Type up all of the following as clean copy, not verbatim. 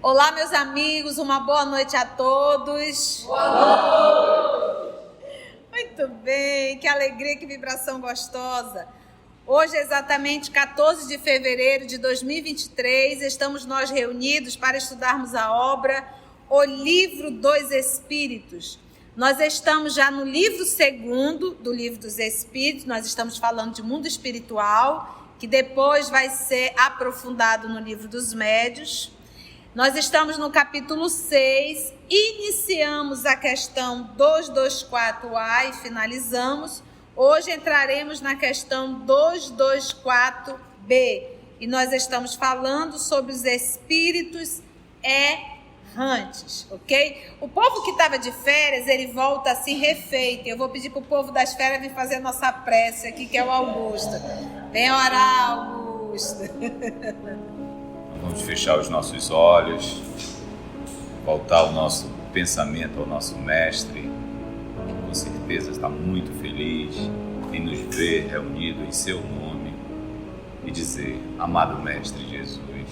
Olá, meus amigos, uma boa noite a todos. Boa noite. Muito bem, que alegria, que vibração gostosa. Hoje é exatamente 14 de fevereiro de 2023, estamos nós reunidos para estudarmos a obra O Livro dos Espíritos. Nós estamos já no livro 2º do Livro dos Espíritos, nós estamos falando de mundo espiritual, que depois vai ser aprofundado no Livro dos Médiuns. Nós estamos no capítulo 6, iniciamos a questão 224A e finalizamos. Hoje entraremos na questão 224B e nós estamos falando sobre os espíritos errantes, ok? O povo que estava de férias, ele volta assim refeito. Eu vou pedir para o povo das férias vir fazer a nossa prece aqui, que é o Augusto. Vem orar, Augusto. Vamos fechar os nossos olhos, voltar o nosso pensamento ao nosso mestre, que com certeza está muito feliz em nos ver reunidos em seu nome, e dizer: amado mestre Jesus,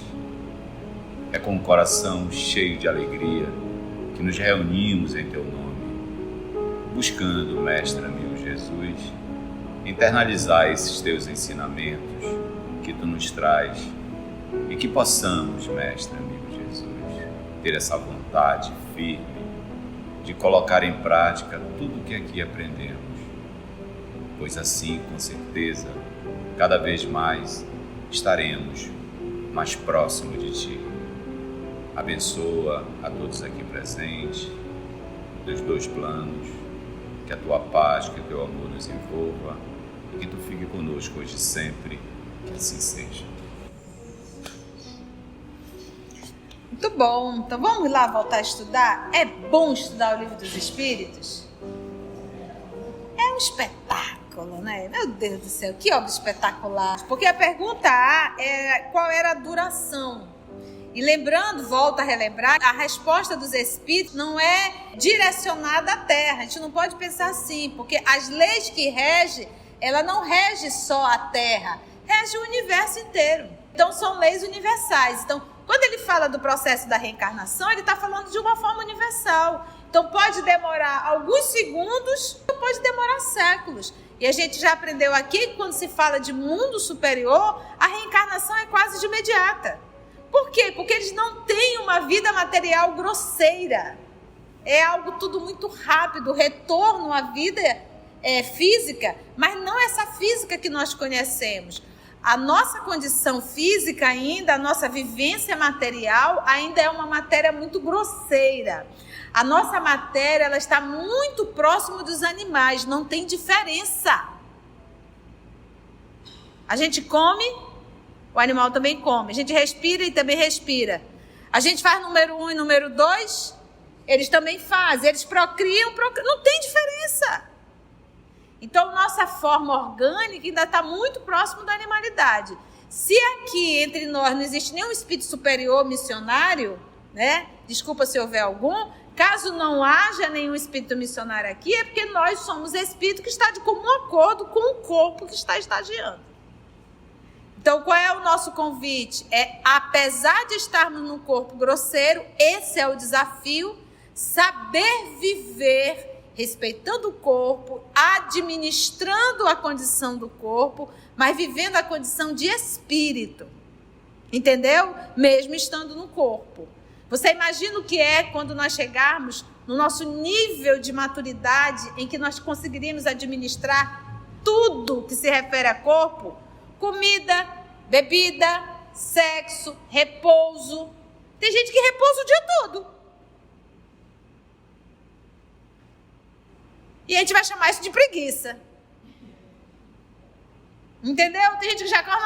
é com o coração cheio de alegria que nos reunimos em teu nome, buscando, mestre amigo Jesus, internalizar esses teus ensinamentos que tu nos traz. E que possamos, mestre amigo Jesus, ter essa vontade firme de colocar em prática tudo o que aqui aprendemos, pois assim, com certeza, cada vez mais estaremos mais próximos de Ti. Abençoa a todos aqui presentes, dos dois planos, que a Tua paz, que o Teu amor nos envolva e que Tu fique conosco hoje e sempre, que assim seja. Muito bom, então vamos lá voltar a estudar? É bom estudar o Livro dos Espíritos? É um espetáculo, né? Meu Deus do céu, que obra espetacular. Porque a pergunta A é qual era a duração. E lembrando, volta a relembrar, a resposta dos Espíritos não é direcionada à Terra. A gente não pode pensar assim, porque as leis que regem, ela não rege só a Terra, rege o universo inteiro. Então são leis universais. Então, quando ele fala do processo da reencarnação, ele está falando de uma forma universal. Então pode demorar alguns segundos, ou pode demorar séculos. E a gente já aprendeu aqui que quando se fala de mundo superior, a reencarnação é quase de imediata. Por quê? Porque eles não têm uma vida material grosseira. É algo tudo muito rápido, retorno à vida física, mas não essa física que nós conhecemos. A nossa condição física ainda, a nossa vivência material ainda é uma matéria muito grosseira. A nossa matéria, ela está muito próximo dos animais, não tem diferença. A gente come, o animal também come. A gente respira e também respira. A gente faz número 1 e número 2, eles também fazem. Eles procriam, não tem diferença. Então, nossa forma orgânica ainda está muito próximo da animalidade. Se aqui entre nós não existe nenhum espírito superior missionário, né? Desculpa se houver algum, caso não haja nenhum espírito missionário aqui, é porque nós somos espírito que está de comum acordo com o corpo que está estagiando. Então, qual é o nosso convite? Apesar de estarmos num corpo grosseiro, esse é o desafio, saber viver respeitando o corpo, administrando a condição do corpo, mas vivendo a condição de espírito. Entendeu? Mesmo estando no corpo. Você imagina o que é quando nós chegarmos no nosso nível de maturidade em que nós conseguiríamos administrar tudo que se refere a corpo? Comida, bebida, sexo, repouso. Tem gente que repousa o dia todo. E a gente vai chamar isso de preguiça. Entendeu? Tem gente que já acorda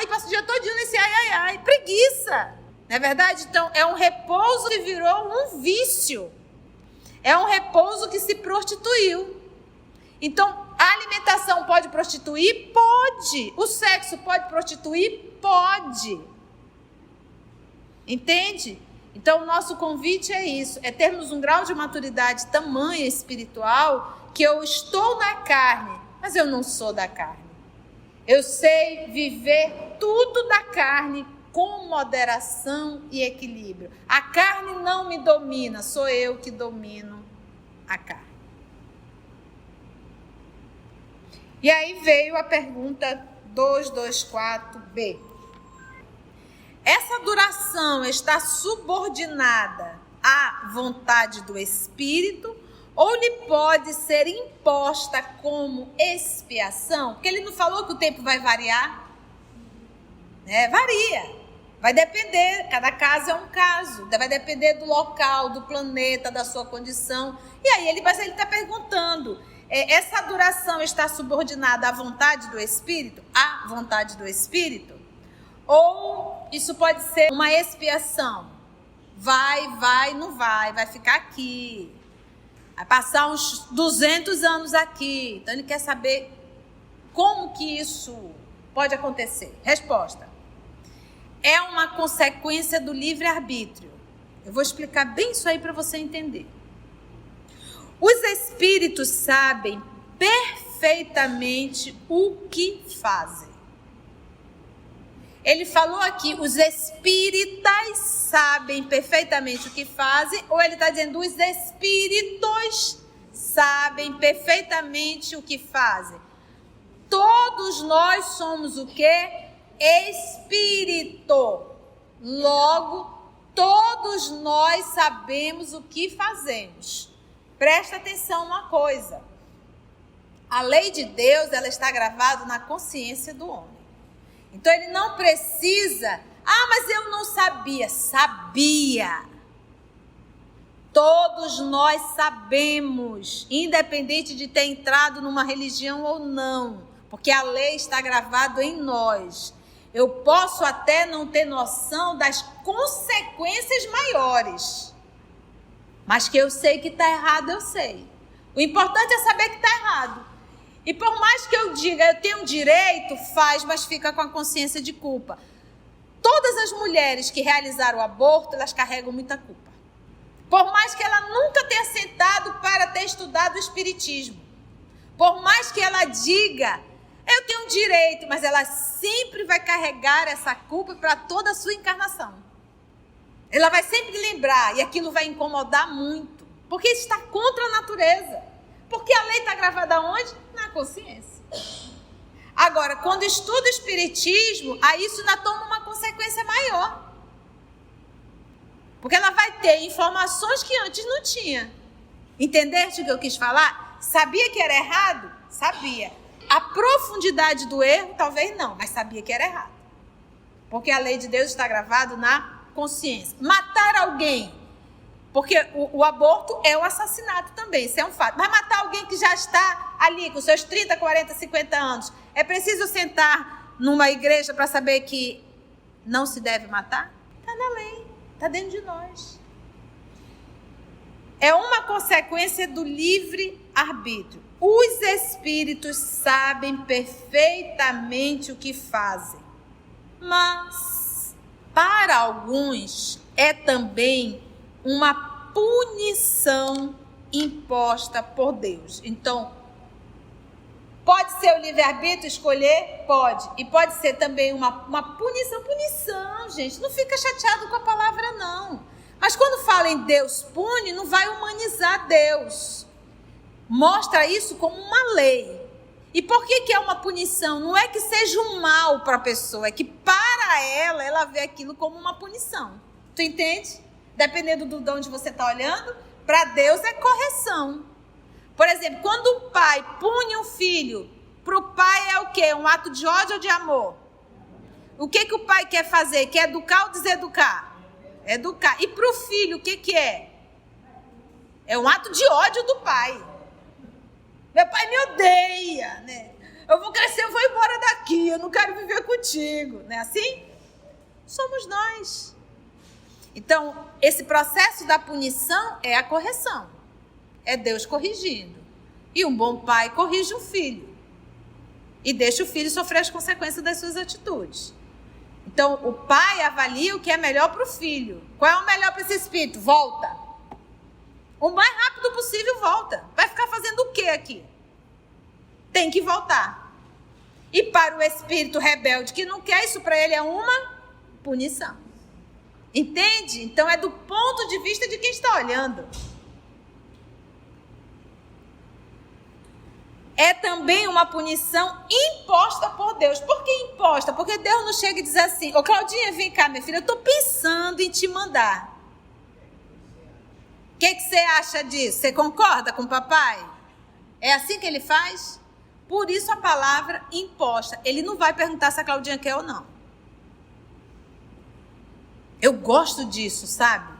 e passa o dia todinho nesse ai. Preguiça. Não é verdade? Então, é um repouso que virou um vício. É um repouso que se prostituiu. Então, a alimentação pode prostituir? Pode. O sexo pode prostituir? Pode. Entende? Então, o nosso convite é isso, é termos um grau de maturidade tamanha espiritual que eu estou na carne, mas eu não sou da carne. Eu sei viver tudo da carne com moderação e equilíbrio. A carne não me domina, sou eu que domino a carne. E aí veio a pergunta 224b. Essa duração está subordinada à vontade do Espírito ou lhe pode ser imposta como expiação? Porque ele não falou que o tempo vai variar? Varia. Vai depender, cada caso é um caso. Vai depender do local, do planeta, da sua condição. E aí mas ele está perguntando, essa duração está subordinada à vontade do Espírito? À vontade do Espírito? Ou isso pode ser uma expiação? Vai, não vai ficar aqui. Vai passar uns 200 anos aqui. Então ele quer saber como que isso pode acontecer. Resposta: é uma consequência do livre-arbítrio. Eu vou explicar bem isso aí para você entender. Os espíritos sabem perfeitamente o que fazem. Ele falou aqui, os espíritas sabem perfeitamente o que fazem, ou ele está dizendo, os espíritos sabem perfeitamente o que fazem. Todos nós somos o quê? Espírito. Logo, todos nós sabemos o que fazemos. Presta atenção uma coisa. A lei de Deus, ela está gravada na consciência do homem. Então, ele não precisa... mas eu não sabia. Sabia. Todos nós sabemos, independente de ter entrado numa religião ou não, porque a lei está gravada em nós. Eu posso até não ter noção das consequências maiores, mas que eu sei que está errado, eu sei. O importante é saber que está errado. E por mais que eu diga, eu tenho direito, faz, mas fica com a consciência de culpa. Todas as mulheres que realizaram o aborto, elas carregam muita culpa. Por mais que ela nunca tenha sentado para ter estudado o espiritismo. Por mais que ela diga, eu tenho direito, mas ela sempre vai carregar essa culpa para toda a sua encarnação. Ela vai sempre lembrar, e aquilo vai incomodar muito, porque isso está contra a natureza. Porque a lei está gravada onde? Na consciência. Agora, quando estuda o espiritismo, aí isso ainda toma uma consequência maior. Porque ela vai ter informações que antes não tinha. Entendeste o que eu quis falar? Sabia que era errado? Sabia. A profundidade do erro, talvez não, mas sabia que era errado. Porque a lei de Deus está gravada na consciência. Matar alguém, porque o aborto é o assassinato também, isso é um fato. Mas matar alguém que já está ali com seus 30, 40, 50 anos, é preciso sentar numa igreja para saber que não se deve matar? Está na lei, está dentro de nós. É uma consequência do livre-arbítrio. Os espíritos sabem perfeitamente o que fazem, mas para alguns é também uma punição imposta por Deus. Então, pode ser o livre-arbítrio escolher? Pode. E pode ser também uma punição. Punição, gente. Não fica chateado com a palavra, não. Mas quando fala em Deus pune, não vai humanizar Deus. Mostra isso como uma lei. E por que é uma punição? Não é que seja um mal para a pessoa, é que para ela vê aquilo como uma punição. Tu entende? Dependendo de onde você está olhando, para Deus é correção. Por exemplo, quando o pai pune um filho, para o pai é o quê? Um ato de ódio ou de amor? O que o pai quer fazer? Quer educar ou deseducar? Educar. E para o filho, o que é? É um ato de ódio do pai. Meu pai me odeia, né? Eu vou crescer, eu vou embora daqui, eu não quero viver contigo. Não é assim? Somos nós. Então, esse processo da punição é a correção. É Deus corrigindo. E um bom pai corrige o filho. E deixa o filho sofrer as consequências das suas atitudes. Então, o pai avalia o que é melhor para o filho. Qual é o melhor para esse espírito? Volta. O mais rápido possível, volta. Vai ficar fazendo o quê aqui? Tem que voltar. E para o espírito rebelde que não quer, isso para ele é uma punição. Entende? Então é do ponto de vista de quem está olhando. É também uma punição imposta por Deus. Por que imposta? Porque Deus não chega e diz assim: ô Claudinha, vem cá, minha filha, eu estou pensando em te mandar. O que você acha disso? Você concorda com o papai? É assim que ele faz? Por isso a palavra imposta. Ele não vai perguntar se a Claudinha quer ou não. Eu gosto disso, sabe?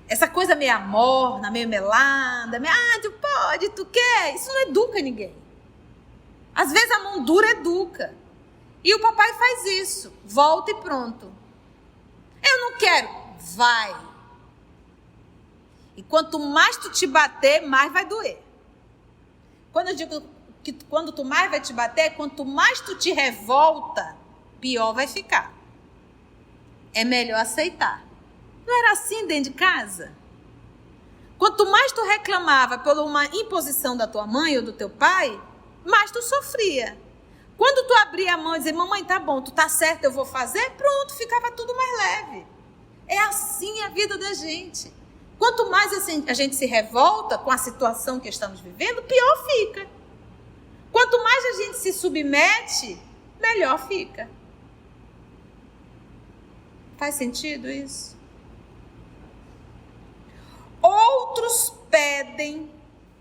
Essa coisa meio morna, meio melada, tu pode, tu quer. Isso não educa ninguém. Às vezes a mão dura educa. E o papai faz isso. Volta e pronto. Eu não quero. Vai. E quanto mais tu te bater, mais vai doer. Quando eu digo que quando tu mais vai te bater, quanto mais tu te revolta, pior vai ficar. É melhor aceitar. Não era assim dentro de casa? Quanto mais tu reclamava por uma imposição da tua mãe ou do teu pai, mais tu sofria. Quando tu abria a mão e dizia: mamãe, tá bom, tu tá certo, eu vou fazer, pronto, ficava tudo mais leve. É assim a vida da gente. Quanto mais assim, a gente se revolta com a situação que estamos vivendo, pior fica. Quanto mais a gente se submete, melhor fica. Faz sentido isso? Outros pedem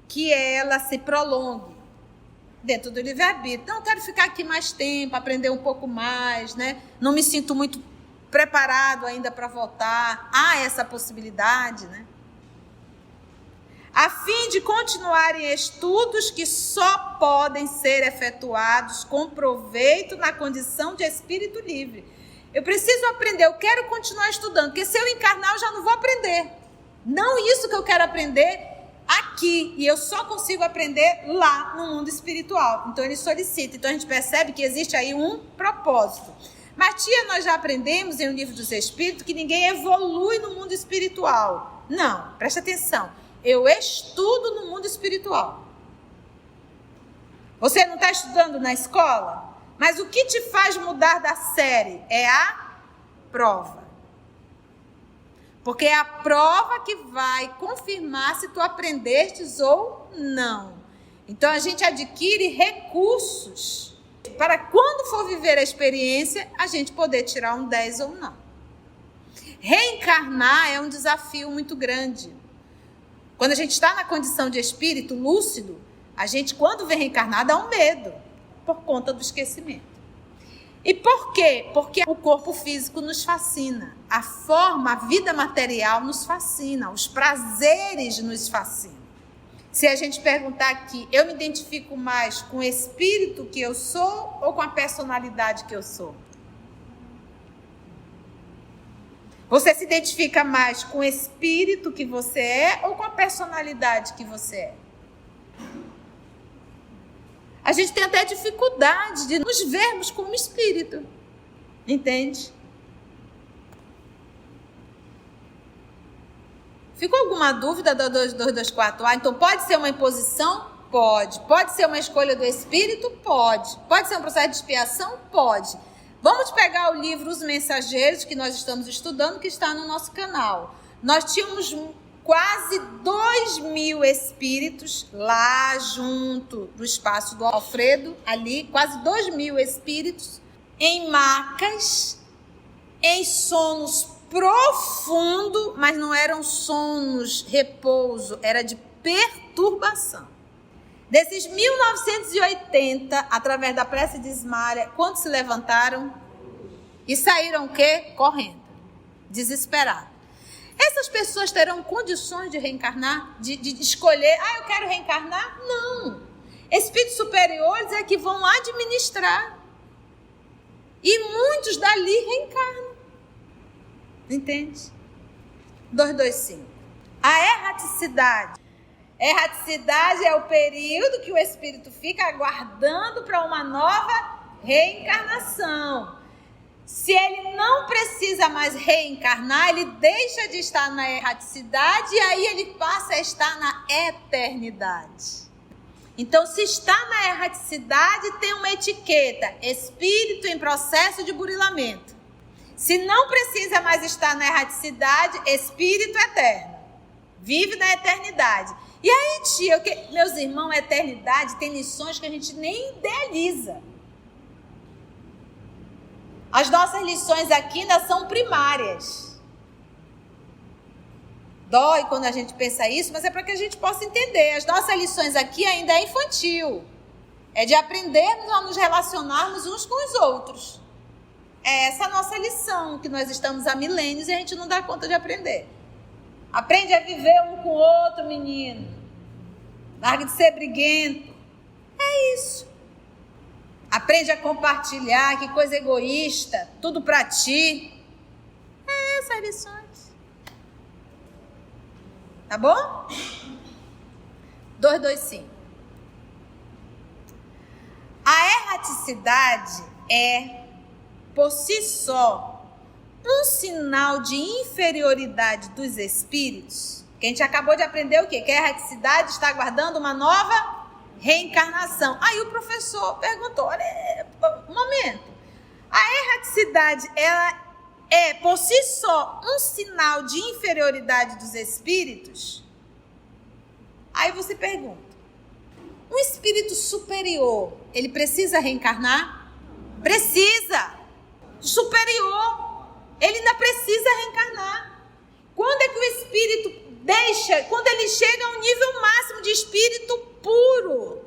que ela se prolongue dentro do livre-arbítrio. Então, eu quero ficar aqui mais tempo, aprender um pouco mais, né? Não me sinto muito preparado ainda para voltar. Há essa possibilidade, né? A fim de continuarem estudos que só podem ser efetuados com proveito na condição de espírito livre. Eu preciso aprender, eu quero continuar estudando, porque se eu encarnar, eu já não vou aprender. Não isso que eu quero aprender aqui, e eu só consigo aprender lá no mundo espiritual. Então ele solicita, então a gente percebe que existe aí um propósito. Mas tia, nós já aprendemos em O Livro dos Espíritos que ninguém evolui no mundo espiritual. Não, presta atenção, eu estudo no mundo espiritual. Você não está estudando na escola? Mas o que te faz mudar da série é a prova. Porque é a prova que vai confirmar se tu aprendestes ou não. Então a gente adquire recursos para quando for viver a experiência, a gente poder tirar um 10 ou não. Reencarnar é um desafio muito grande. Quando a gente está na condição de espírito lúcido, a gente, quando vem reencarnar, dá um medo, por conta do esquecimento. E por quê? Porque o corpo físico nos fascina, a forma, a vida material nos fascina, os prazeres nos fascinam. Se a gente perguntar aqui, eu me identifico mais com o espírito que eu sou ou com a personalidade que eu sou? Você se identifica mais com o espírito que você é ou com a personalidade que você é? A gente tem até dificuldade de nos vermos como espírito. Entende? Ficou alguma dúvida da 2224A? Então pode ser uma imposição? Pode. Pode ser uma escolha do espírito? Pode. Pode ser um processo de expiação? Pode. Vamos pegar o livro Os Mensageiros, que nós estamos estudando, que está no nosso canal. Nós tínhamos quase 2.000 espíritos lá junto do espaço do Alfredo, ali, quase 2.000 espíritos em macas, em sonos profundo, mas não eram sonos repouso, era de perturbação. Desses 1980, através da prece de Ismália, quantos se levantaram e saíram o quê? Correndo, desesperados. Essas pessoas terão condições de reencarnar, de escolher, eu quero reencarnar? Não. Espíritos superiores é que vão administrar. E muitos dali reencarnam. Entende? 225. A erraticidade. Erraticidade é o período que o espírito fica aguardando para uma nova reencarnação. Se ele não precisa mais reencarnar, ele deixa de estar na erraticidade e aí ele passa a estar na eternidade. Então, se está na erraticidade, tem uma etiqueta: espírito em processo de burilamento. Se não precisa mais estar na erraticidade, espírito eterno. Vive na eternidade. E aí, tia, meus irmãos, a eternidade tem lições que a gente nem idealiza. As nossas lições aqui ainda são primárias. Dói quando a gente pensa isso, mas é para que a gente possa entender. As nossas lições aqui ainda é infantil. É de aprendermos a nos relacionarmos uns com os outros. É essa a nossa lição, que nós estamos há milênios e a gente não dá conta de aprender. Aprende a viver um com o outro, menino. Larga de ser briguento. É isso. Aprende a compartilhar, que coisa egoísta. Tudo para ti. É essas lições. Tá bom? 225. A erraticidade é, por si só, um sinal de inferioridade dos espíritos. Que a gente acabou de aprender o quê? Que a erraticidade está aguardando uma nova reencarnação. Aí o professor perguntou, olha, um momento. A erraticidade, ela é, por si só, um sinal de inferioridade dos espíritos? Aí você pergunta, um espírito superior, ele precisa reencarnar? Precisa! Superior, ele ainda precisa reencarnar. Quando é que o espírito deixa? Quando ele chega ao nível máximo de espírito puro.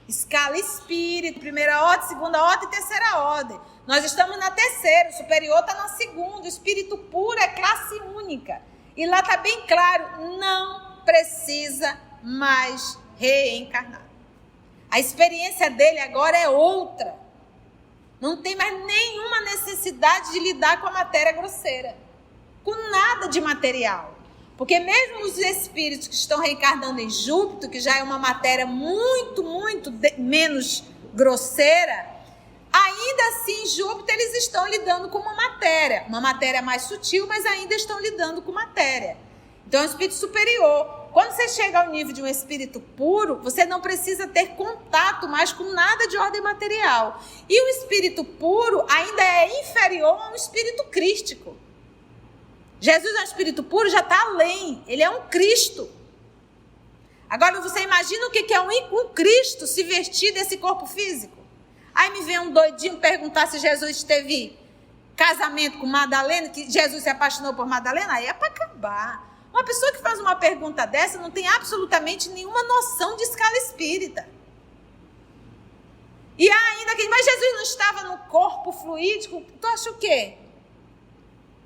Escala espírito, primeira ordem, segunda ordem e terceira ordem. Nós estamos na terceira, o superior está na segunda, o espírito puro é classe única. E lá está bem claro, não precisa mais reencarnar. A experiência dele agora é outra. Não tem mais nenhuma necessidade de lidar com a matéria grosseira, com nada de material. Porque mesmo os espíritos que estão reencarnando em Júpiter, que já é uma matéria muito, muito menos grosseira, ainda assim em Júpiter eles estão lidando com uma matéria mais sutil, mas ainda estão lidando com matéria. Então é um espírito superior. Quando você chega ao nível de um espírito puro, você não precisa ter contato mais com nada de ordem material. E o espírito puro ainda é inferior a um espírito crístico. Jesus é um espírito puro, já está além. Ele é um Cristo. Agora você imagina o que é um Cristo se vestir desse corpo físico? Aí me vem um doidinho perguntar se Jesus teve casamento com Madalena, que Jesus se apaixonou por Madalena. Aí é para acabar. Uma pessoa que faz uma pergunta dessa não tem absolutamente nenhuma noção de escala espírita. E ainda que, mas Jesus não estava no corpo fluídico, tu acha o quê?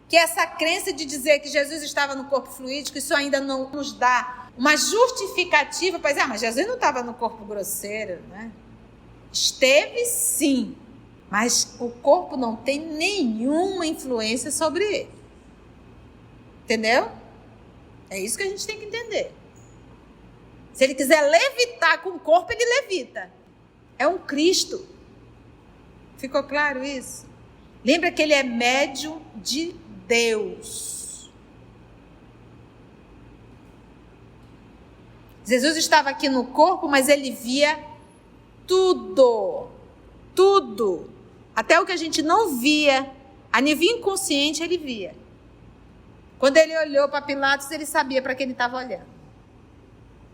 Que essa crença de dizer que Jesus estava no corpo fluídico, isso ainda não nos dá uma justificativa para dizer, mas Jesus não estava no corpo grosseiro, né? Esteve sim, mas o corpo não tem nenhuma influência sobre ele. Entendeu? É isso que a gente tem que entender. Se ele quiser levitar com o corpo, ele levita. É um Cristo. Ficou claro isso? Lembra que ele é médium de Deus. Jesus estava aqui no corpo, mas ele via tudo. Tudo. Até o que a gente não via, a nível inconsciente, ele via. Quando ele olhou para Pilatos, ele sabia para quem ele estava olhando.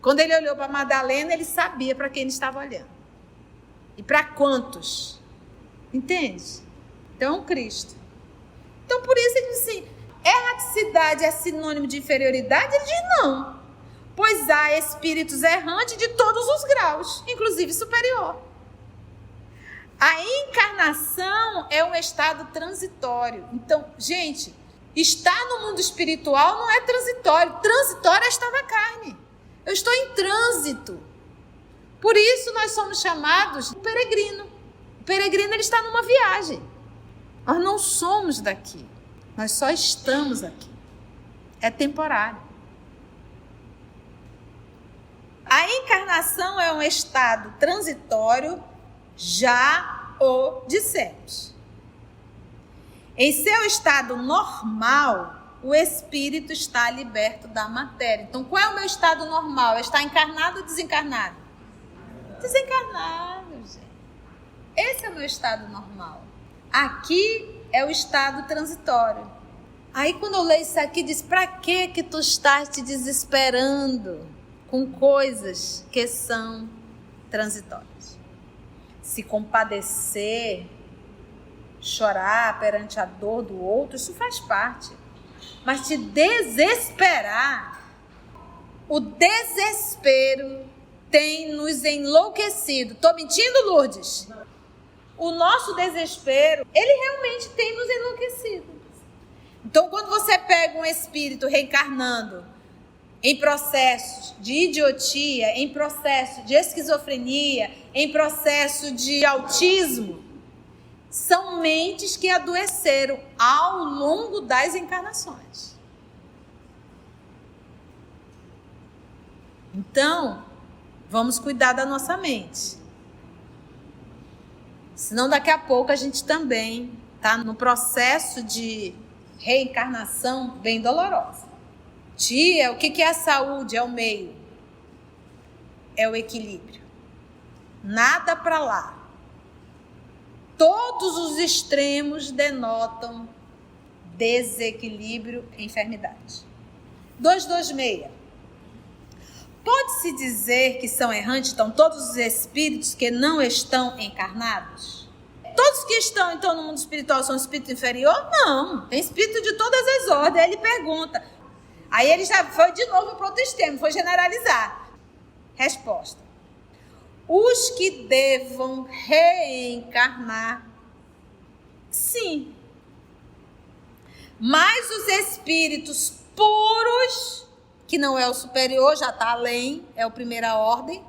Quando ele olhou para Madalena, ele sabia para quem ele estava olhando. E para quantos? Entende? Então, é um Cristo. Então, por isso ele diz assim, erraticidade é sinônimo de inferioridade? Ele diz não. Pois há espíritos errantes de todos os graus, inclusive superior. A encarnação é um estado transitório. Então, gente, estar no mundo espiritual não é transitório. Transitório é estar na carne. Eu estou em trânsito. Por isso nós somos chamados de peregrino. O peregrino ele está numa viagem. Nós não somos daqui. Nós só estamos aqui. É temporário. A encarnação é um estado transitório, já o dissemos. Em seu estado normal, o espírito está liberto da matéria. Então, qual é o meu estado normal? É estar encarnado ou desencarnado? Desencarnado, gente. Esse é o meu estado normal. Aqui é o estado transitório. Aí quando eu leio isso aqui, diz, pra que tu estás te desesperando com coisas que são transitórias? Se compadecer, chorar perante a dor do outro, isso faz parte. Mas te desesperar, o desespero tem nos enlouquecido. Estou mentindo, Lourdes? O nosso desespero, ele realmente tem nos enlouquecido. Então, quando você pega um espírito reencarnando em processos de idiotia, em processo de esquizofrenia, em processo de autismo, são mentes que adoeceram ao longo das encarnações. Então, vamos cuidar da nossa mente. Senão, daqui a pouco, a gente também está no processo de reencarnação bem dolorosa. Tia, o que é a saúde? É o meio. É o equilíbrio. Nada para lá. Todos os extremos denotam desequilíbrio e enfermidade. 226. Pode-se dizer que são errantes, então, todos os espíritos que não estão encarnados? Todos que estão, então, no mundo espiritual são espírito inferior? Não. Tem espírito de todas as ordens. Aí ele pergunta. Aí ele já foi de novo para outro extremo, foi generalizar. Resposta. Os que devam reencarnar, sim. Mas os espíritos puros, que não é o superior, já está além, é a primeira ordem,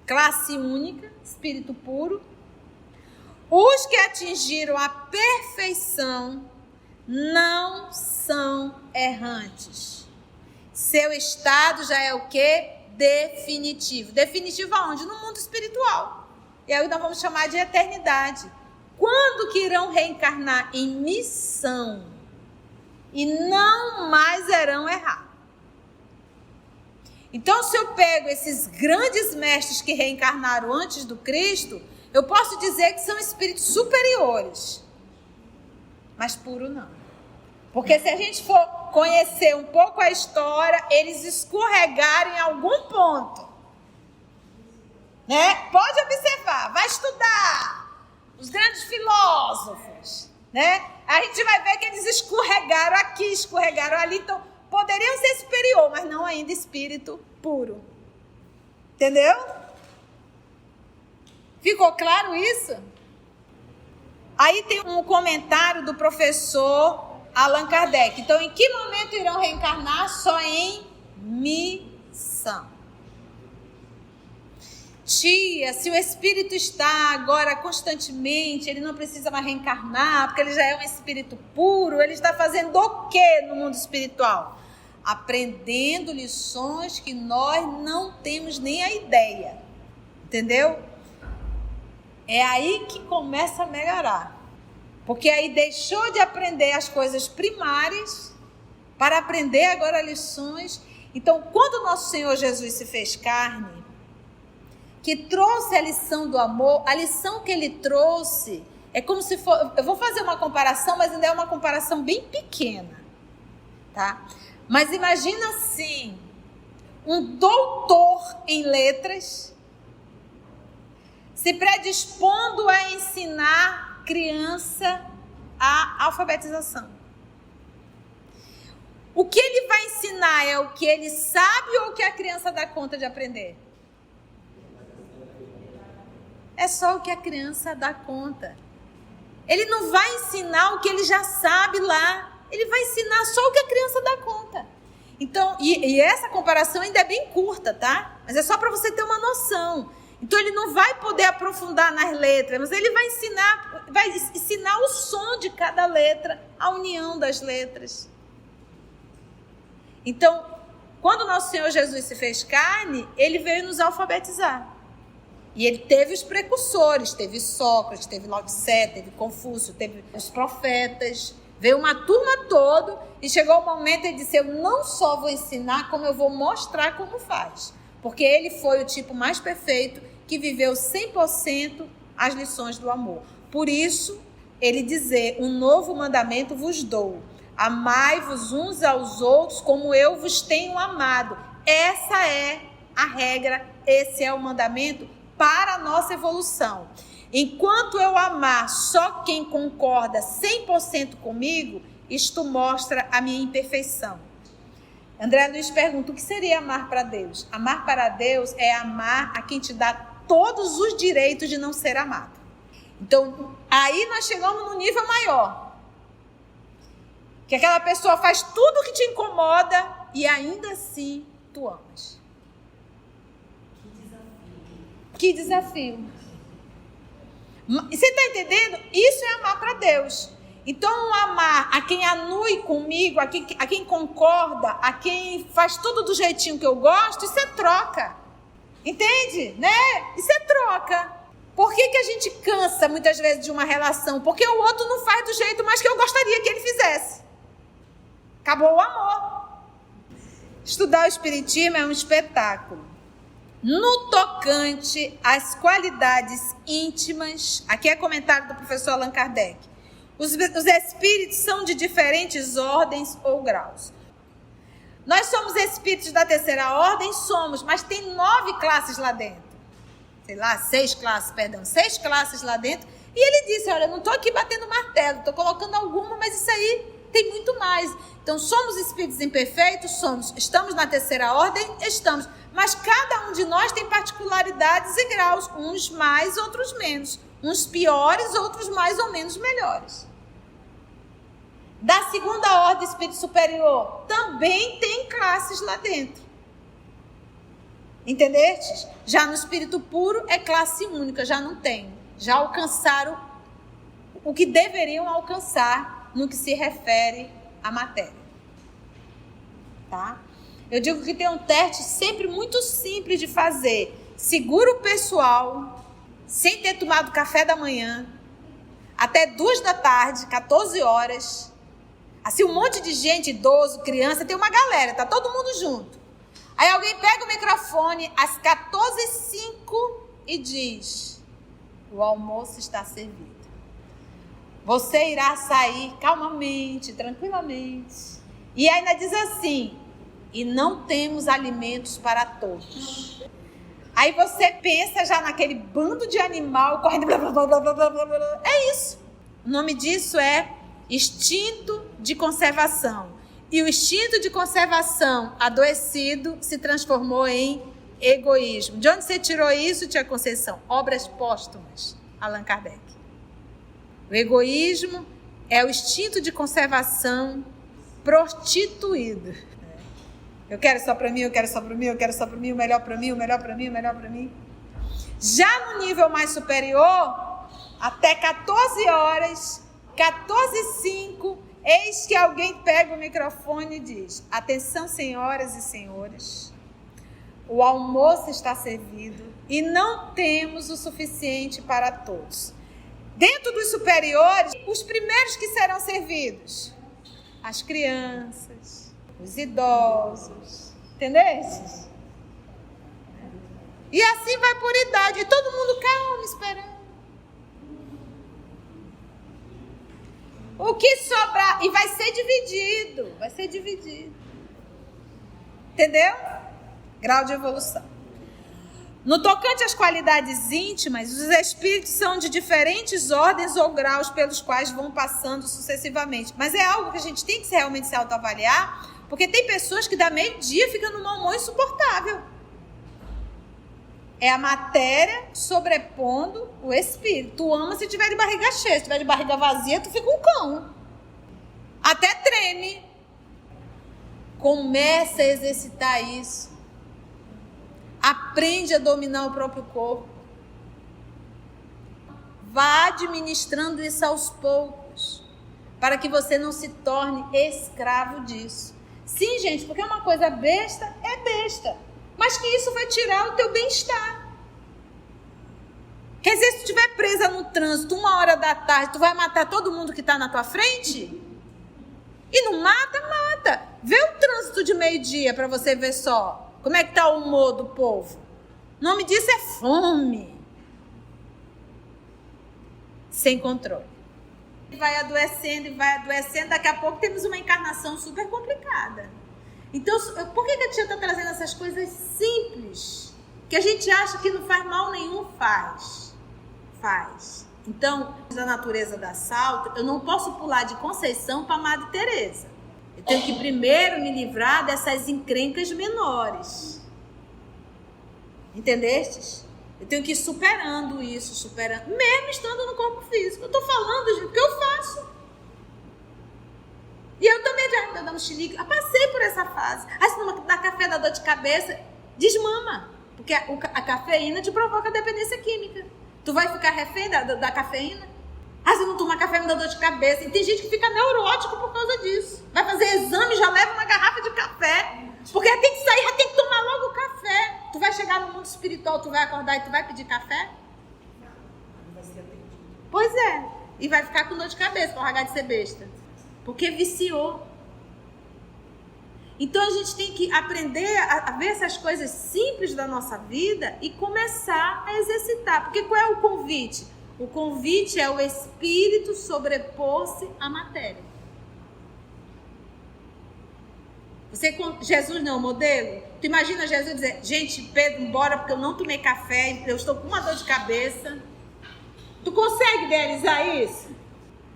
classe única, espírito puro. Os que atingiram a perfeição não são errantes. Seu estado já é o quê? Definitivo. Definitivo aonde? No mundo espiritual. E aí nós vamos chamar de eternidade. Quando que irão reencarnar? Em missão. E não mais irão errar. Então, se eu pego esses grandes mestres que reencarnaram antes do Cristo, eu posso dizer que são espíritos superiores. Mas puro não. Porque se a gente for conhecer um pouco a história, eles escorregaram em algum ponto. Né? Pode observar, vai estudar os grandes filósofos. Né? A gente vai ver que eles escorregaram aqui, escorregaram ali. Então, poderiam ser superior, mas não ainda espírito puro. Entendeu? Ficou claro isso? Aí tem um comentário do professor Allan Kardec. Então, em que momento irão reencarnar? Só em missão. Tia, se o espírito está agora constantemente, ele não precisa mais reencarnar, porque ele já é um espírito puro, ele está fazendo o quê no mundo espiritual? Aprendendo lições que nós não temos nem a ideia. Entendeu? É aí que começa a melhorar. Porque aí deixou de aprender as coisas primárias para aprender agora lições. Então, quando o nosso Senhor Jesus se fez carne, que trouxe a lição do amor, a lição que ele trouxe é como se for... Eu vou fazer uma comparação, mas ainda é uma comparação bem pequena, tá? Mas imagina assim, um doutor em letras se predispondo a ensinar criança a alfabetização. O que ele vai ensinar é o que ele sabe ou o que a criança dá conta de aprender? É só o que a criança dá conta. Ele não vai ensinar o que ele já sabe lá. Ele vai ensinar só o que a criança dá conta. Então, e essa comparação ainda é bem curta, tá? Mas é só para você ter uma noção. Então, ele não vai poder aprofundar nas letras, mas ele vai ensinar o som de cada letra, a união das letras. Então, quando o nosso Senhor Jesus se fez carne, ele veio nos alfabetizar. E ele teve os precursores, teve Sócrates, teve Lao Tse, teve Confúcio, teve os profetas, veio uma turma toda e chegou o momento de dizer, eu não só vou ensinar, como eu vou mostrar como faz. porque ele foi o tipo mais perfeito que viveu 100% as lições do amor. Por isso, ele dizer, um novo mandamento vos dou, amai-vos uns aos outros como eu vos tenho amado. Essa é a regra, esse é o mandamento para a nossa evolução. Enquanto eu amar só quem concorda 100% comigo, isto mostra a minha imperfeição. André Luiz pergunta, o que seria amar para Deus? Amar para Deus é amar a quem te dá todos os direitos de não ser amado. Então, aí nós chegamos no nível maior. Que aquela pessoa faz tudo o que te incomoda e ainda assim tu amas. Que desafio. Você está entendendo? Isso é amar para Deus. Então, amar a quem anui comigo, a quem concorda, a quem faz tudo do jeitinho que eu gosto, isso é troca. Entende? Né? Isso é troca. Por que a gente cansa muitas vezes de uma relação? Porque o outro não faz do jeito mais que eu gostaria que ele fizesse. Acabou o amor. Estudar o Espiritismo é um espetáculo. No tocante às qualidades íntimas, aqui é comentário do professor Allan Kardec, os espíritos são de diferentes ordens ou graus. Nós somos espíritos da terceira ordem? Somos, mas tem 9 classes lá dentro. 6 classes lá dentro. E ele disse, olha, não estou aqui batendo martelo, estou colocando alguma, mas isso aí tem muito mais. Então, somos espíritos imperfeitos? Somos. Estamos na terceira ordem? Estamos. Mas cada um de nós tem particularidades e graus, uns mais, outros menos. Uns piores, outros mais ou menos melhores. Da segunda ordem, espírito superior, também tem classes lá dentro. Entendeste? Já no espírito puro é classe única, já não tem. Já alcançaram o que deveriam alcançar no que se refere à matéria. Tá? Eu digo que tem um teste sempre muito simples de fazer. Segura o pessoal, sem ter tomado café da manhã, até 2 da tarde, 14 horas. Assim, um monte de gente, idoso, criança, tem uma galera, tá todo mundo junto. Aí alguém pega o microfone às 14h05 e diz, o almoço está servido. Você irá sair calmamente, tranquilamente. E ainda diz assim, e não temos alimentos para todos. Aí você pensa já naquele bando de animal correndo, blá, blá, blá, blá, blá, blá, blá. É isso. O nome disso é instinto de conservação. E o instinto de conservação adoecido se transformou em egoísmo. De onde você tirou isso, tia Conceição? Obras póstumas, Allan Kardec. O egoísmo é o instinto de conservação prostituído. Eu quero só para mim, eu quero só para mim, eu quero só para mim, o melhor para mim, o melhor para mim, o melhor para mim. Já no nível mais superior, até 14 horas, 14h05, eis que alguém pega o microfone e diz, atenção, senhoras e senhores, o almoço está servido e não temos o suficiente para todos. Dentro dos superiores, os primeiros que serão servidos, as crianças, os idosos, entendeste? E assim vai por idade, todo mundo calmo, esperando. O que sobrar, e vai ser dividido. Entendeu? Grau de evolução. No tocante às qualidades íntimas, os espíritos são de diferentes ordens ou graus pelos quais vão passando sucessivamente. Mas é algo que a gente tem que realmente se autoavaliar, porque tem pessoas que dá meio-dia ficam num mau humor insuportável. É a matéria sobrepondo o espírito. Tu ama se tiver de barriga cheia, se tiver de barriga vazia, tu fica um cão. Até treme. Começa a exercitar isso. Aprende a dominar o próprio corpo. Vá administrando isso aos poucos, para que você não se torne escravo disso. Sim, gente, porque uma coisa besta é besta, mas que isso vai tirar o teu bem-estar. Quer dizer, se tu estiver presa no trânsito 1h da tarde, tu vai matar todo mundo que está na tua frente? E não mata, mata. Vê o trânsito de meio-dia para você ver só. Como é que está o humor do povo? O nome disso é fome. Sem controle. Vai adoecendo, daqui a pouco temos uma encarnação super complicada. Então, por que a tia está trazendo essas coisas simples? Que a gente acha que não faz mal nenhum, faz. Então, da natureza da Salto, eu não posso pular de Conceição para Madre Teresa. Eu tenho que primeiro me livrar dessas encrencas menores. Entendestes? Eu tenho que ir superando isso, mesmo estando no corpo físico. Eu estou falando, gente, o que eu faço. E eu também já estou dando xilique. Eu passei por essa fase. Aí se não dá café, dá dor de cabeça, desmama. Porque a cafeína te provoca dependência química. Tu vai ficar refém da cafeína? Ah, se não tomar café me dá dor de cabeça. E tem gente que fica neurótico por causa disso. Vai fazer exame, já leva uma garrafa de café. Porque tem que sair, já tem que tomar logo o café. Tu vai chegar no mundo espiritual, tu vai acordar e tu vai pedir café? Pois é. E vai ficar com dor de cabeça, para largar de ser besta. Porque viciou. Então a gente tem que aprender a ver essas coisas simples da nossa vida e começar a exercitar. Porque qual é o convite? O convite é o espírito sobrepor-se à matéria. Jesus não é o modelo? Tu imagina Jesus dizer, gente, Pedro, embora porque eu não tomei café, eu estou com uma dor de cabeça. Tu consegue idealizar isso?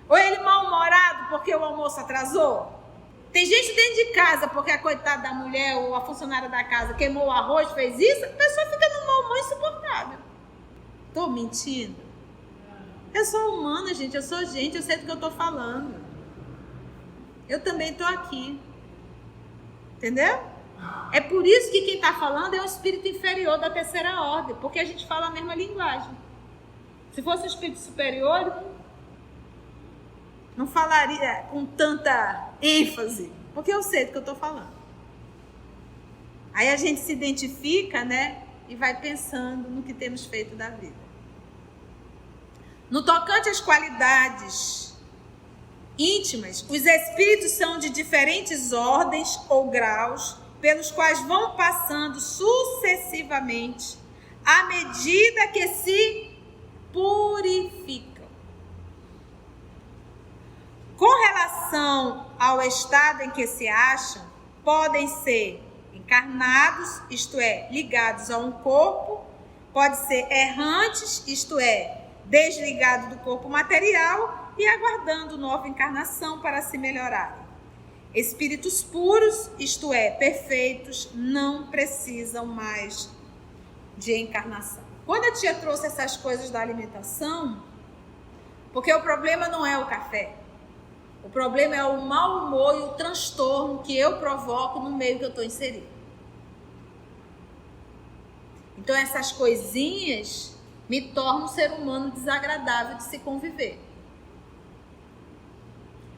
Ou ele mal-humorado porque o almoço atrasou? Tem gente dentro de casa porque a coitada da mulher ou a funcionária da casa queimou o arroz, fez isso, a pessoa fica num mau humor insuportável. Tô mentindo? Eu sou humana, gente, eu sou gente, eu sei do que eu tô falando. Eu também tô aqui. Entendeu? É por isso que quem está falando é um espírito inferior da terceira ordem, porque a gente fala a mesma linguagem. Se fosse um espírito superior, não falaria com tanta ênfase, porque eu sei do que eu estou falando. Aí a gente se identifica, né? E vai pensando no que temos feito da vida. No tocante às qualidades íntimas, os espíritos são de diferentes ordens ou graus, pelos quais vão passando sucessivamente à medida que se purificam. Com relação ao estado em que se acham, podem ser encarnados, isto é, ligados a um corpo, pode ser errantes, isto é, desligado do corpo material e aguardando nova encarnação para se melhorarem. Espíritos puros, isto é, perfeitos, não precisam mais de encarnação. Quando a tia trouxe essas coisas da alimentação, porque o problema não é o café, o problema é o mau humor e o transtorno que eu provoco no meio que eu estou inserido. Então essas coisinhas me tornam um ser humano desagradável de se conviver.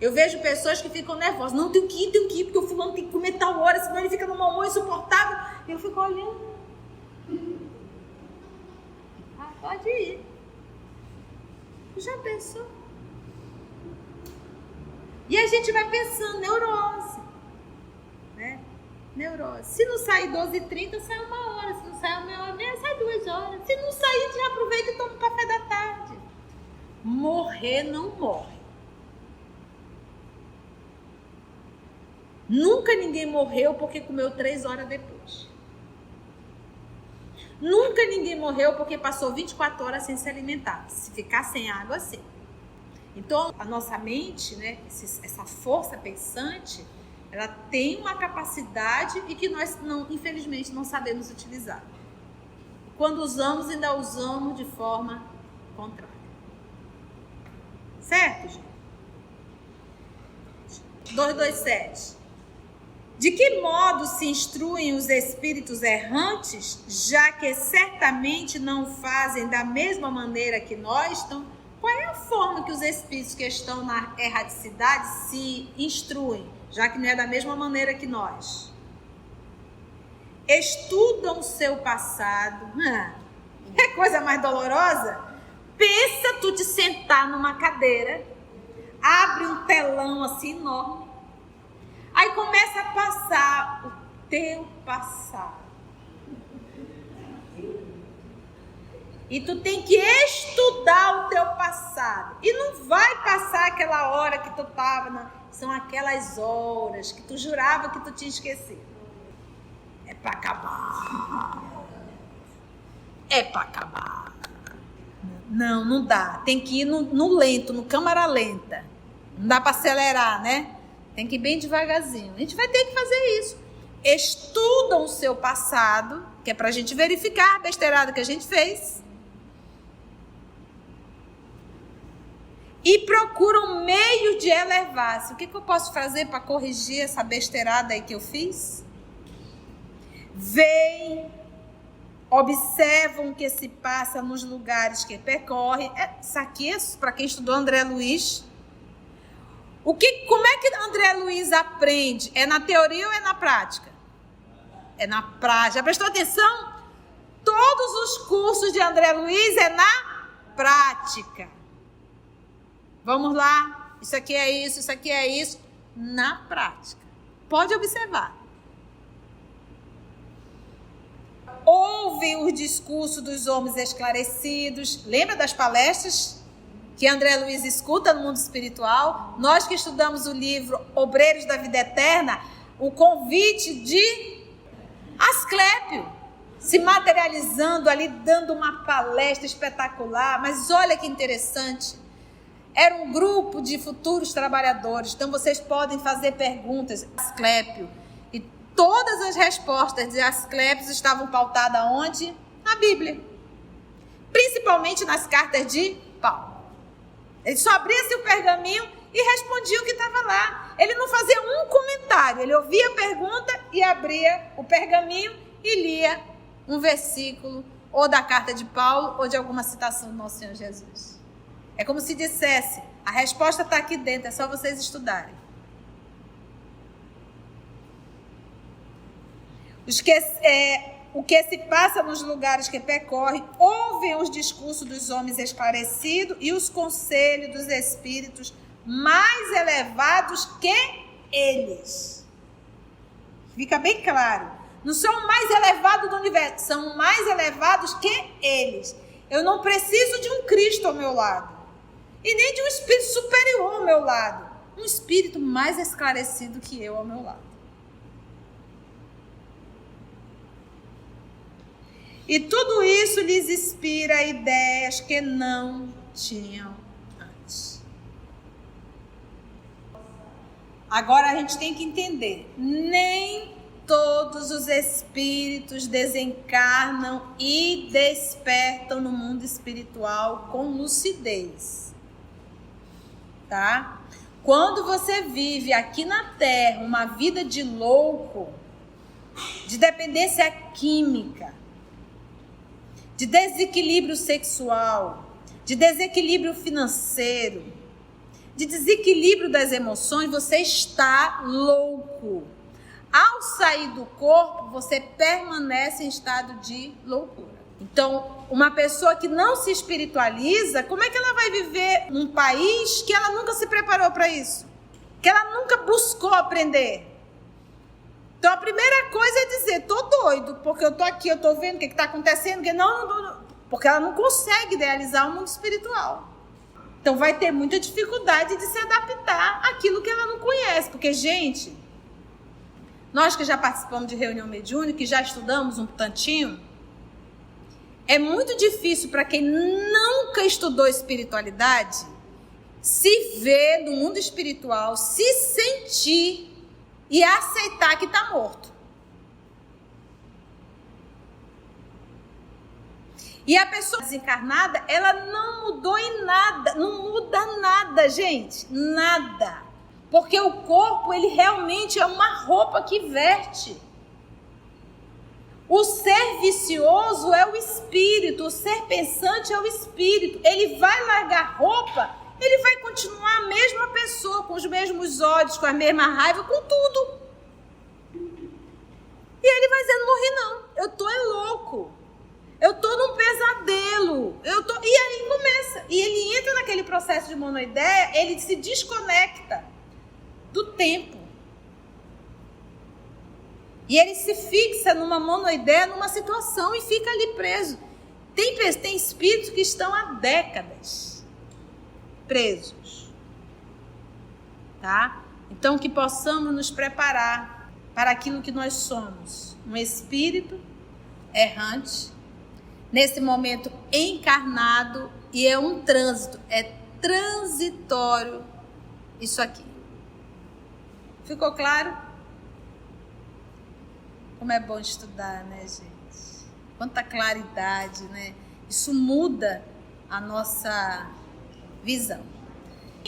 Eu vejo pessoas que ficam nervosas. Não, tenho que ir, porque o fulano tem que comer tal hora, senão ele fica num mau humor insuportável. E eu fico olhando. Ah, pode ir. Já pensou? E a gente vai pensando, neurose. Né? Neurose. Se não sair 12h30, sai 1 hora. Se não sair 1h30, sai 2 horas. Se não sair, já aproveita e toma o café da tarde. Morrer não morre. Nunca ninguém morreu porque comeu 3 horas depois. Nunca ninguém morreu porque passou 24 horas sem se alimentar. Se ficar sem água, sim. Então, a nossa mente, né, essa força pensante, ela tem uma capacidade e que nós, infelizmente, não sabemos utilizar. Quando usamos, ainda usamos de forma contrária. Certo, gente? 227. De que modo se instruem os espíritos errantes, já que certamente não fazem da mesma maneira que nós? Então, qual é a forma que os espíritos que estão na erraticidade se instruem, já que não é da mesma maneira que nós? Estudam seu passado. É coisa mais dolorosa? Pensa tu te sentar numa cadeira, abre um telão assim enorme, aí começa a passar o teu passado. E tu tem que estudar o teu passado. E não vai passar aquela hora que tu estava. São aquelas horas que tu jurava que tu tinha esquecido. É para acabar. É para acabar. Não dá. Tem que ir no lento, no câmara lenta. Não dá para acelerar, né? Tem que ir bem devagarzinho. A gente vai ter que fazer isso. Estudam o seu passado, que é para a gente verificar a besteirada que a gente fez. E procuram meio de elevar-se. O que eu posso fazer para corrigir essa besteirada aí que eu fiz? Veem, observam o que se passa nos lugares que percorrem. Isso aqui é para quem estudou André Luiz. Como é que André Luiz aprende? É na teoria ou é na prática? É na prática. Já prestou atenção? Todos os cursos de André Luiz é na prática. Vamos lá, isso aqui é isso, na prática. Pode observar. Ouve o discurso dos homens esclarecidos. Lembra das palestras que André Luiz escuta no mundo espiritual? Nós que estudamos o livro Obreiros da Vida Eterna, o convite de Asclépio, se materializando ali, dando uma palestra espetacular. Mas olha que interessante. Era um grupo de futuros trabalhadores, então vocês podem fazer perguntas. Asclépio. E todas as respostas de Asclépio estavam pautadas onde? Na Bíblia. Principalmente nas cartas de Paulo. Ele só abria seu pergaminho e respondia o que estava lá. Ele não fazia um comentário, ele ouvia a pergunta e abria o pergaminho e lia um versículo, ou da carta de Paulo, ou de alguma citação do nosso Senhor Jesus. É como se dissesse, a resposta está aqui dentro, é só vocês estudarem. O que se passa nos lugares que percorre, ouvem os discursos dos homens esclarecidos e os conselhos dos espíritos mais elevados que eles. Fica bem claro. Não são mais elevados do universo, são mais elevados que eles. Eu não preciso de um Cristo ao meu lado. E nem de um espírito superior ao meu lado. Um espírito mais esclarecido que eu ao meu lado. E tudo isso lhes inspira ideias que não tinham antes. Agora a gente tem que entender. Nem todos os espíritos desencarnam e despertam no mundo espiritual com lucidez. Tá? Quando você vive aqui na Terra uma vida de louco, de dependência química, de desequilíbrio sexual, de desequilíbrio financeiro, de desequilíbrio das emoções, você está louco. Ao sair do corpo, você permanece em estado de loucura. Então, uma pessoa que não se espiritualiza, como é que ela vai viver num país que ela nunca se preparou para isso? Que ela nunca buscou aprender? Então, a primeira coisa é dizer, tô doido, porque eu tô aqui, eu tô vendo o que está acontecendo, porque ela não consegue idealizar o mundo espiritual. Então, vai ter muita dificuldade de se adaptar àquilo que ela não conhece, porque, gente, nós que já participamos de reunião mediúnica, que já estudamos um tantinho, é muito difícil para quem nunca estudou espiritualidade se ver no mundo espiritual, se sentir e aceitar que está morto. E a pessoa desencarnada, ela não mudou em nada, não muda nada, gente, nada. Porque o corpo, ele realmente é uma roupa que veste. O ser vicioso é o espírito, o ser pensante é o espírito. Ele vai largar roupa, ele vai continuar a mesma pessoa, com os mesmos ódios, com a mesma raiva, com tudo. E ele vai dizer, não morri não, eu tô louco. Eu tô num pesadelo. E aí começa. E ele entra naquele processo de monoideia, ele se desconecta do tempo. E ele se fixa numa monoideia, numa situação e fica ali preso. Tem espíritos que estão há décadas presos, tá? Então, que possamos nos preparar para aquilo que nós somos, um espírito errante, nesse momento encarnado, e é um trânsito, é transitório isso aqui. Ficou claro? Como é bom estudar, né, gente? Quanta claridade, né? Isso muda a nossa visão.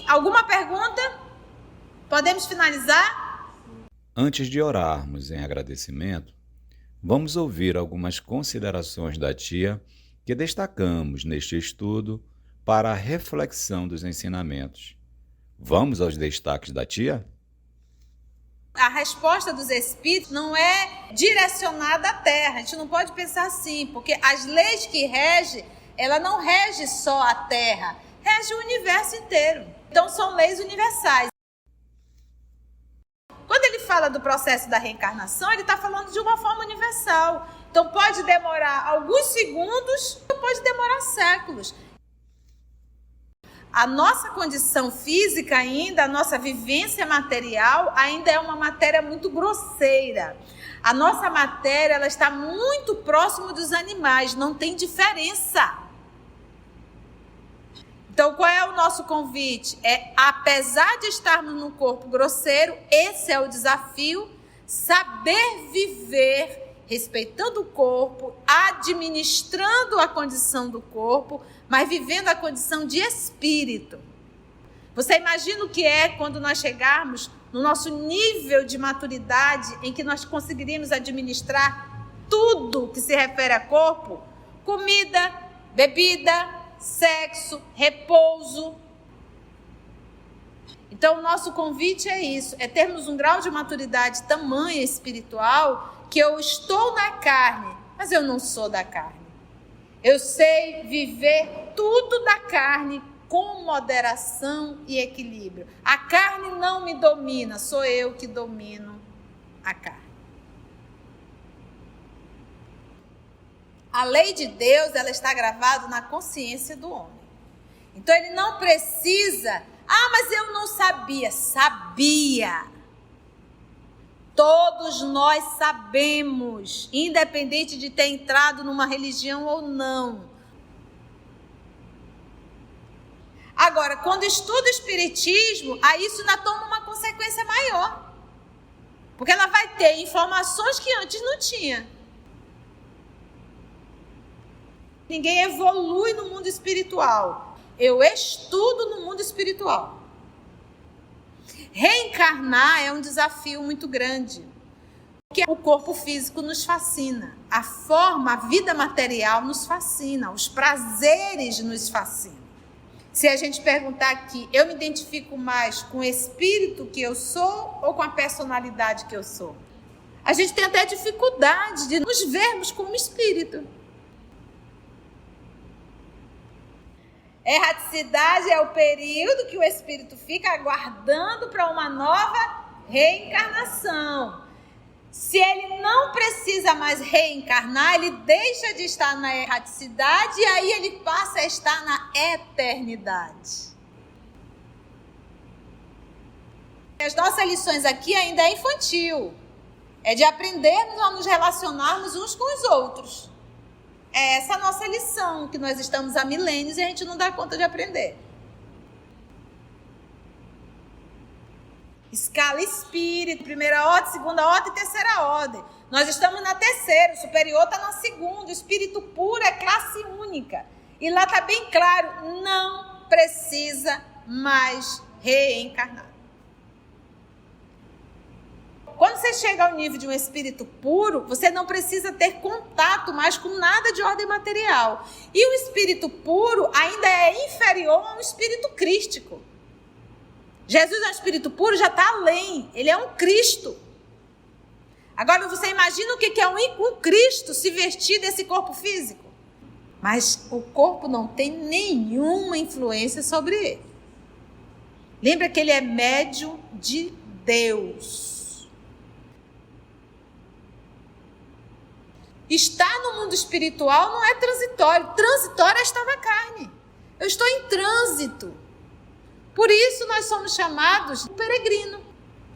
Alguma pergunta? Podemos finalizar? Antes de orarmos em agradecimento, vamos ouvir algumas considerações da tia que destacamos neste estudo para a reflexão dos ensinamentos. Vamos aos destaques da tia? A resposta dos espíritos não é direcionada à Terra. A gente não pode pensar assim, porque as leis que regem, ela não rege só a Terra, rege o universo inteiro. Então são leis universais. Quando ele fala do processo da reencarnação, ele está falando de uma forma universal. Então pode demorar alguns segundos, ou pode demorar séculos. A nossa condição física ainda, a nossa vivência material ainda é uma matéria muito grosseira. A nossa matéria, ela está muito próximo dos animais, não tem diferença. Então, qual é o nosso convite? Apesar de estarmos num corpo grosseiro, esse é o desafio, saber viver respeitando o corpo, administrando a condição do corpo, mas vivendo a condição de espírito. Você imagina o que é quando nós chegarmos no nosso nível de maturidade em que nós conseguiríamos administrar tudo que se refere a corpo? Comida, bebida, sexo, repouso. Então, o nosso convite é isso, é termos um grau de maturidade tamanha espiritual que eu estou na carne, mas eu não sou da carne. Eu sei viver tudo da carne com moderação e equilíbrio. A carne não me domina, sou eu que domino a carne. A lei de Deus, ela está gravada na consciência do homem. Então ele não precisa, mas eu não sabia. Sabia. Todos nós sabemos, independente de ter entrado numa religião ou não. Agora, quando estuda o espiritismo, aí isso ainda toma uma consequência maior. Porque ela vai ter informações que antes não tinha. Ninguém evolui no mundo espiritual. Eu estudo no mundo espiritual. Reencarnar é um desafio muito grande, porque o corpo físico nos fascina, a forma, a vida material nos fascina, os prazeres nos fascinam. Se a gente perguntar aqui, eu me identifico mais com o espírito que eu sou ou com a personalidade que eu sou? A gente tem até dificuldade de nos vermos como espírito. Erraticidade é o período que o espírito fica aguardando para uma nova reencarnação. Se ele não precisa mais reencarnar, ele deixa de estar na erraticidade e aí ele passa a estar na eternidade. As nossas lições aqui ainda é infantil. É de aprendermos a nos relacionarmos uns com os outros. É essa a nossa lição, que nós estamos há milênios e a gente não dá conta de aprender. Escala espírito, primeira ordem, segunda ordem e terceira ordem. Nós estamos na terceira, o superior está na segunda, o espírito puro é classe única. E lá está bem claro, não precisa mais reencarnar. Quando você chega ao nível de um espírito puro, você não precisa ter contato mais com nada de ordem material. E o espírito puro ainda é inferior a um espírito crístico. Jesus é um espírito puro, já está além. Ele é um Cristo. Agora você imagina o que é um Cristo se vestir desse corpo físico. Mas o corpo não tem nenhuma influência sobre ele. Lembra que ele é médium de Deus. Estar no mundo espiritual não é transitório. Transitório é estar na carne. Eu estou em trânsito. Por isso nós somos chamados de peregrino.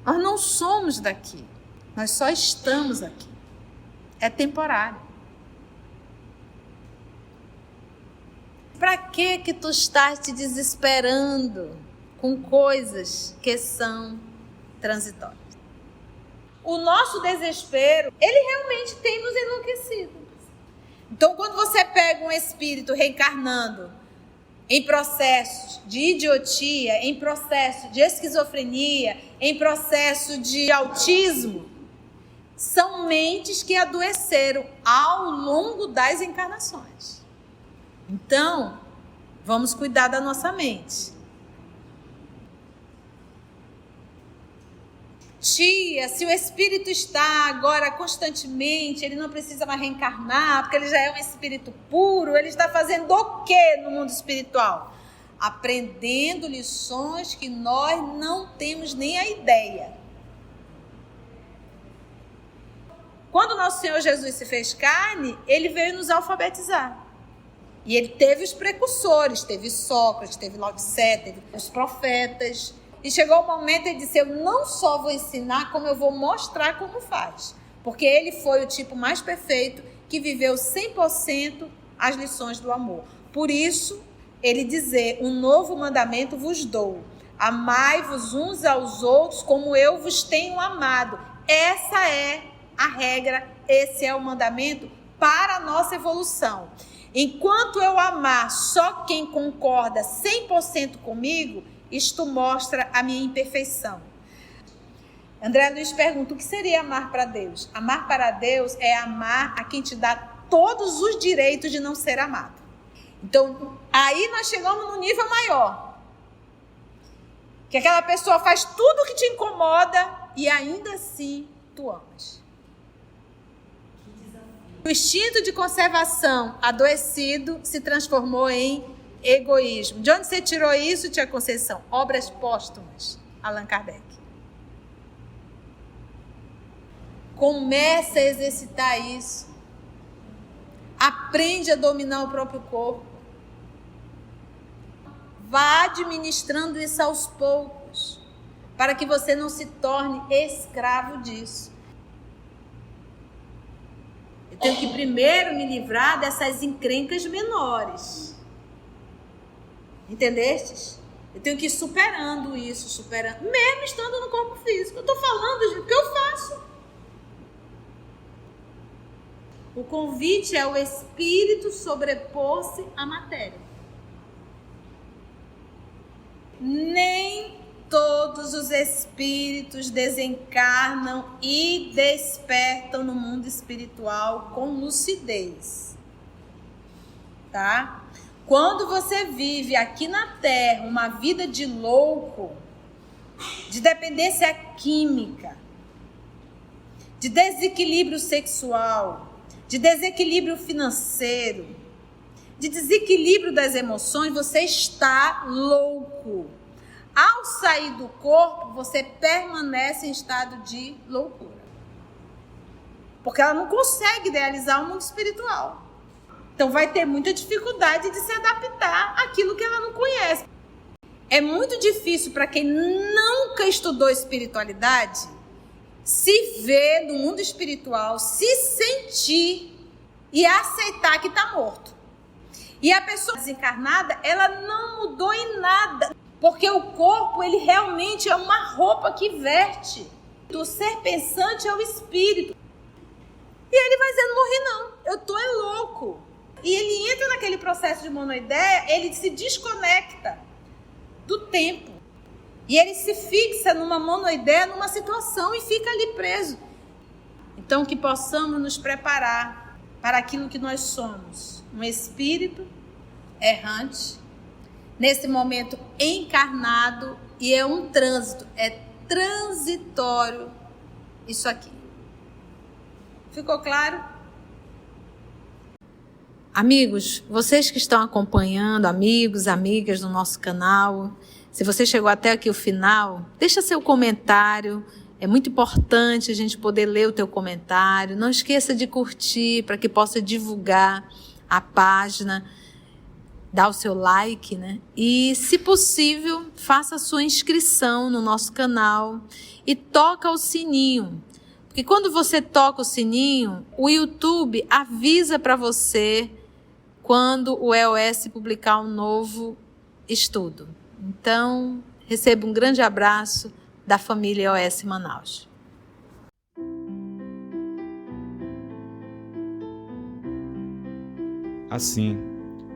Nós não somos daqui. Nós só estamos aqui. É temporário. Para que tu estás te desesperando com coisas que são transitórias? O nosso desespero, ele realmente tem nos enlouquecido. Então, quando você pega um espírito reencarnando em processos de idiotia, em processo de esquizofrenia, em processo de autismo, são mentes que adoeceram ao longo das encarnações. Então, vamos cuidar da nossa mente. Tia, se o espírito está agora constantemente, ele não precisa mais reencarnar, porque ele já é um espírito puro, ele está fazendo o quê no mundo espiritual? Aprendendo lições que nós não temos nem a ideia. Quando nosso Senhor Jesus se fez carne, ele veio nos alfabetizar. E ele teve os precursores, teve Sócrates, teve Lao Tse, teve os profetas. E chegou o momento ele disse, eu não só vou ensinar, como eu vou mostrar como faz. Porque ele foi o tipo mais perfeito que viveu 100% as lições do amor. Por isso, ele dizer, um novo mandamento vos dou. Amai-vos uns aos outros como eu vos tenho amado. Essa é a regra, esse é o mandamento para a nossa evolução. Enquanto eu amar só quem concorda 100% comigo, isto mostra a minha imperfeição. André Luiz pergunta, o que seria amar para Deus? Amar para Deus é amar a quem te dá todos os direitos de não ser amado. Então, aí nós chegamos no nível maior. Que aquela pessoa faz tudo o que te incomoda e ainda assim tu amas. O instinto de conservação adoecido se transformou em egoísmo. De onde você tirou isso, tia Conceição? Obras póstumas, Allan Kardec. Comece a exercitar isso. Aprende a dominar o próprio corpo. Vá administrando isso aos poucos, para que você não se torne escravo disso. Eu tenho que primeiro me livrar dessas encrencas menores. Entendestes? Eu tenho que ir superando isso, mesmo estando no corpo físico. Eu estou falando, gente, o que eu faço? O convite é o espírito sobrepor-se à matéria. Nem todos os espíritos desencarnam e despertam no mundo espiritual com lucidez. Tá? Quando você vive aqui na Terra uma vida de louco, de dependência química, de desequilíbrio sexual, de desequilíbrio financeiro, de desequilíbrio das emoções, você está louco. Ao sair do corpo, você permanece em estado de loucura. Porque ela não consegue idealizar o mundo espiritual. Então vai ter muita dificuldade de se adaptar àquilo que ela não conhece. É muito difícil para quem nunca estudou espiritualidade se ver no mundo espiritual, se sentir e aceitar que está morto. E a pessoa desencarnada, ela não mudou em nada, porque o corpo, ele realmente é uma roupa que veste. O ser pensante é o espírito. E ele vai dizendo, morri não, eu tô louco. E ele entra naquele processo de monoideia, ele se desconecta do tempo. E ele se fixa numa monoideia, numa situação e fica ali preso. Então, que possamos nos preparar para aquilo que nós somos. Um espírito errante, nesse momento encarnado, e é um trânsito, é transitório isso aqui. Ficou claro? Amigos, vocês que estão acompanhando, amigos, amigas do nosso canal, se você chegou até aqui o final, deixa seu comentário, É muito importante a gente poder ler o teu comentário. Não esqueça de curtir para que possa divulgar a página, dar o seu like, né? E, se possível, faça a sua inscrição no nosso canal e toca o sininho. Porque quando você toca o sininho, o YouTube avisa para você quando o EOS publicar um novo estudo. Então, receba um grande abraço da família EOS Manaus. Assim,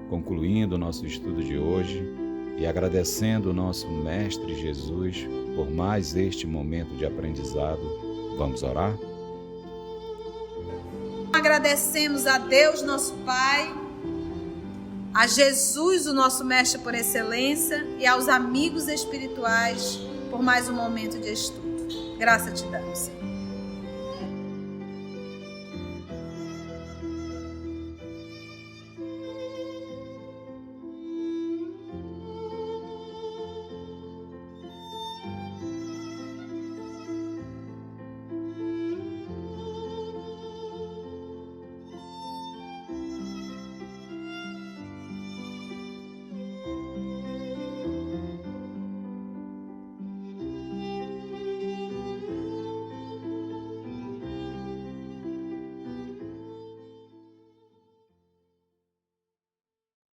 concluindo o nosso estudo de hoje e agradecendo o nosso Mestre Jesus por mais este momento de aprendizado, vamos orar? Agradecemos a Deus, nosso Pai, a Jesus, o nosso Mestre por excelência, e aos amigos espirituais por mais um momento de estudo. Graça te damos, Senhor.